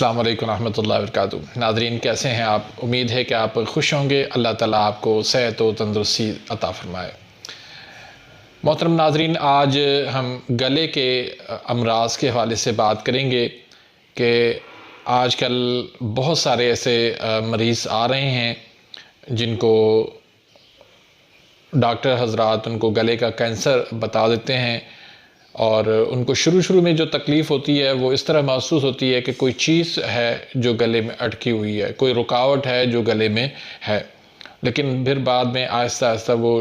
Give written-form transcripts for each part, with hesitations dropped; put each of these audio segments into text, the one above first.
अस्सलाम वालेकुम रहमतुल्लाहि व बरकातुहू। नाज़रीन, कैसे हैं आप? उम्मीद है कि आप खुश होंगे। अल्लाह ताला आपको सेहत व तंदुरुस्ती अता फ़रमाए। मोहतरम नाज़रीन, आज हम गले के अमराज़ के हवाले से बात करेंगे कि आजकल बहुत सारे ऐसे मरीज़ आ रहे हैं जिनको डॉक्टर हज़रात उनको गले का कैंसर बता देते हैं और उनको शुरू में जो तकलीफ़ होती है वो इस तरह महसूस होती है कि कोई चीज़ है जो गले में अटकी हुई है, कोई रुकावट है जो गले में है। लेकिन फिर बाद में आहिस्ता आहिस्ता वो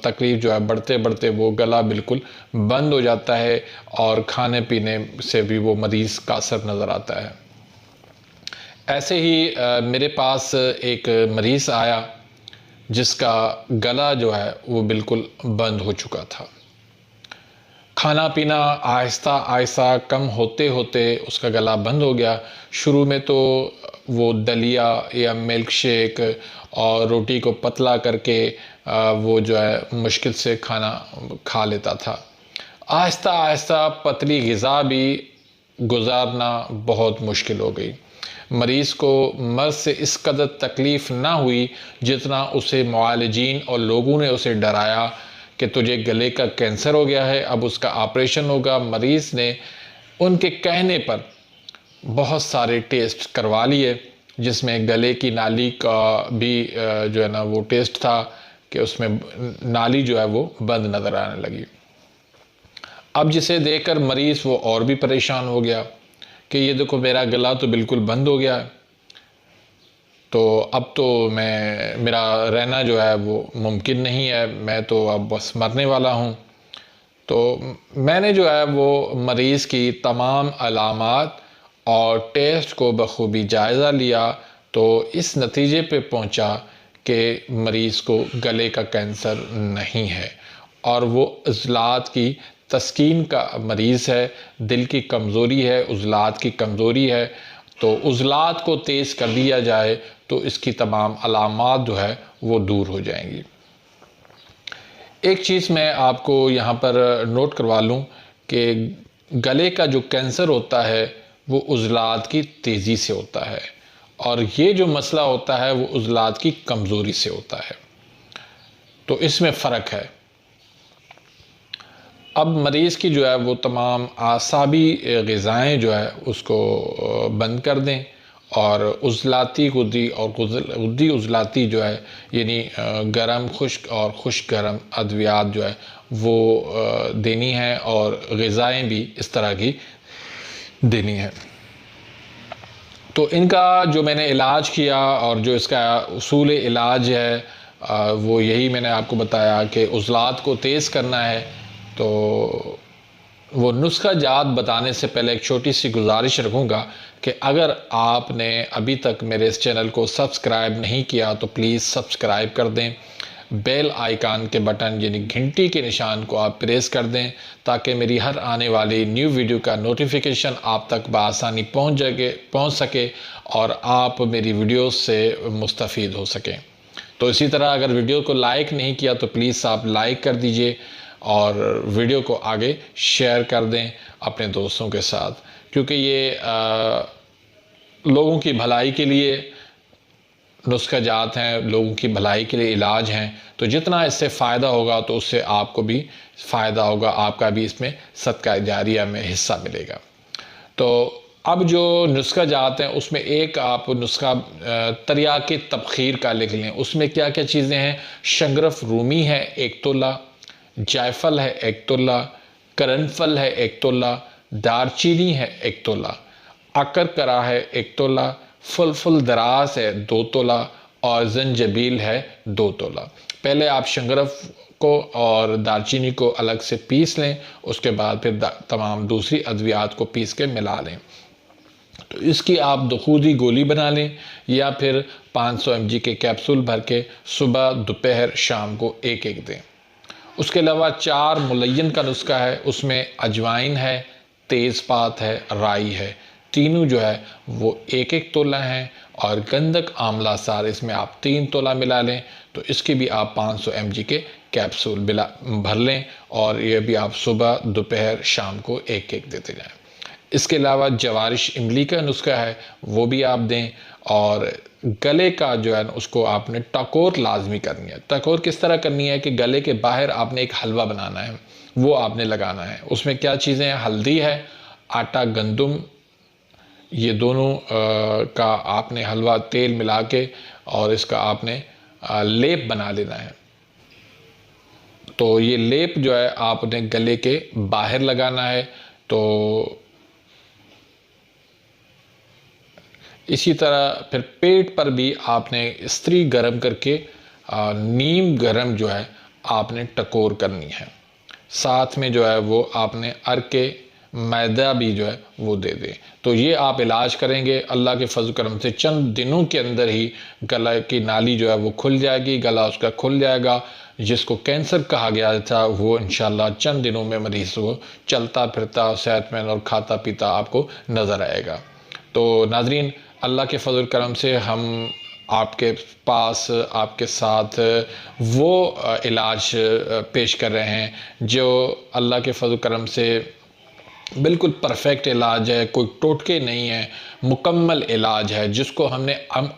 तकलीफ़ जो है बढ़ते बढ़ते वो गला बिल्कुल बंद हो जाता है और खाने पीने से भी वो मरीज़ का असर नज़र आता है। ऐसे ही मेरे पास एक मरीज़ आया जिसका गला जो है वो बिल्कुल बंद हो चुका था। खाना पीना आहिस्ता आहिस्ता कम होते होते उसका गला बंद हो गया। शुरू में तो वो दलिया या मिल्क शेक और रोटी को पतला करके वो जो है मुश्किल से खाना खा लेता था। आहिस्ता आहिस्ता पतली ग़िज़ा भी गुजारना बहुत मुश्किल हो गई। मरीज़ को मर्ज़ से इस कदर तकलीफ़ ना हुई जितना उसे मुआलिजीन और लोगों ने उसे डराया कि तुझे गले का कैंसर हो गया है, अब उसका ऑपरेशन होगा। मरीज़ ने उनके कहने पर बहुत सारे टेस्ट करवा लिए जिसमें गले की नाली का भी जो है ना वो टेस्ट था कि उसमें नाली जो है वो बंद नज़र आने लगी। अब जिसे देखकर मरीज़ वो और भी परेशान हो गया कि ये देखो मेरा गला तो बिल्कुल बंद हो गया है, तो अब तो मेरा रहना जो है वो मुमकिन नहीं है, मैं तो अब बस मरने वाला हूँ। तो मैंने जो है वो मरीज़ की तमाम अलामात और टेस्ट को बखूबी जायज़ा लिया तो इस नतीजे पे पहुँचा कि मरीज़ को गले का कैंसर नहीं है और वो उज़लात की तस्कीन का मरीज़ है। दिल की कमज़ोरी है, उज़लात की कमज़ोरी है। तो उज़लात को तेज़ कर दिया जाए तो इसकी तमाम अलामात जो है वो दूर हो जाएंगी। एक चीज़ मैं आपको यहाँ पर नोट करवा लूँ कि गले का जो कैंसर होता है वो उज़लात की तेज़ी से होता है और ये जो मसला होता है वो उज़लात की कमज़ोरी से होता है। तो इसमें फ़र्क है। अब मरीज़ की जो है वो तमाम आसाबी ग़िज़ाएँ जो है उसको बंद कर दें और उज़लाती गुद्दी और गुद्दी उज़लाती जो है यानी गर्म खुश्क और खुश्क गर्म अद्वियात जो है वो देनी है और ग़िज़ाएँ भी इस तरह की देनी है। तो इनका जो मैंने इलाज किया और जो इसका उसूल इलाज है वो यही मैंने आपको बताया कि उज़लात को तेज़ करना है। तो वो नुस्खा जात बताने से पहले एक छोटी सी गुजारिश रखूँगा कि अगर आपने अभी तक मेरे इस चैनल को सब्सक्राइब नहीं किया तो प्लीज़ सब्सक्राइब कर दें। बेल आइकान के बटन यानी घंटी के निशान को आप प्रेस कर दें ताकि मेरी हर आने वाली न्यू वीडियो का नोटिफिकेशन आप तक बआसानी पहुँच सके और आप मेरी वीडियोस से मुस्तफ़ीद हो सकें। तो इसी तरह अगर वीडियो को लाइक नहीं किया तो प्लीज़ आप लाइक कर दीजिए और वीडियो को आगे शेयर कर दें अपने दोस्तों के साथ, क्योंकि ये लोगों की भलाई के लिए नुस्खा जात हैं, लोगों की भलाई के लिए इलाज हैं। तो जितना इससे फ़ायदा होगा तो उससे आपको भी फ़ायदा होगा, आपका भी इसमें सदका जारिया में हिस्सा मिलेगा। तो अब जो नुस्खा जात हैं उसमें एक आप नुस्खा तरियाके तबखीर का लिख लें। उसमें क्या क्या चीज़ें हैं? शंगरफ रूमी है 1 तोला, जायफल है 1 तोला, करनफल है 1 तोला, दारचीनी है 1 तोला, अकरकरा है 1 तोला, फुलफुल दराज है 2 तोला और जंजबील है 2 तोला। पहले आप शंगरफ को और दालचीनी को अलग से पीस लें, उसके बाद फिर तमाम दूसरी अद्वियात को पीस के मिला लें। तो इसकी आप दुखूदी गोली बना लें या फिर 500 mg के कैप्सूल भर के सुबह दोपहर शाम को एक दें। उसके अलावा 4 मुलय्यन का नुस्खा है, उसमें अजवाइन है, तेज़पात है, राई है, तीनों जो है वो 1 तोला हैं और गंधक आंवला सार इसमें आप 3 तोला मिला लें। तो इसके भी आप 500 mg के कैप्सूल भर लें और ये भी आप सुबह दोपहर शाम को एक देते जाएं। इसके अलावा जवारिश इमली का नुस्खा है, वो भी आप दें। और गले का जो है उसको आपने टकोर लाजमी करनी है। टकोर किस तरह करनी है कि गले के बाहर आपने एक हलवा बनाना है, वो आपने लगाना है। उसमें क्या चीज़ें हैं, हल्दी है, आटा गंदुम, ये दोनों का आपने हलवा तेल मिला के और इसका आपने लेप बना लेना है। तो ये लेप जो है आपने गले के बाहर लगाना है। तो इसी तरह फिर पेट पर भी आपने इस्त्री गरम करके नीम गरम जो है आपने टकोर करनी है। साथ में जो है वो आपने अर के मैदा भी जो है वो दे दें। तो ये आप इलाज करेंगे, अल्लाह के फजल करम से चंद दिनों के अंदर ही गला की नाली जो है वो खुल जाएगी, गला उसका खुल जाएगा। जिसको कैंसर कहा गया था वो इंशाल्लाह चंद दिनों में मरीज को चलता फिरता सेहतमंद और खाता पीता आपको नज़र आएगा। तो नाजरीन, अल्लाह के फजल करम से हम आपके पास आपके साथ वो इलाज पेश कर रहे हैं जो अल्लाह के फजल करम से बिल्कुल परफेक्ट इलाज है, कोई टोटके नहीं है, मुकम्मल इलाज है। जिसको हम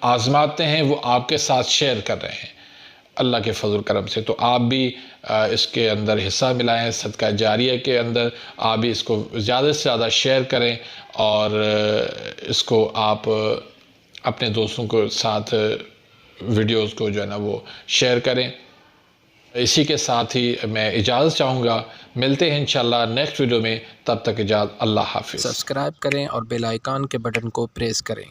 आजमाते हैं वो आपके साथ शेयर कर रहे हैं अल्लाह के फजल करम से। तो आप भी इसके अंदर हिस्सा मिलाएं, सदका जारिया के अंदर आप भी इसको ज़्यादा से ज़्यादा शेयर करें और इसको आप अपने दोस्तों के साथ वीडियोस को जो है ना वो शेयर करें। इसी के साथ ही मैं इजाज़त चाहूँगा, मिलते हैं इंशाल्लाह नेक्स्ट वीडियो में, तब तक इजाज़त, अल्लाह हाफिज़। सब्सक्राइब करें और बेल आइकन के बटन को प्रेस करें।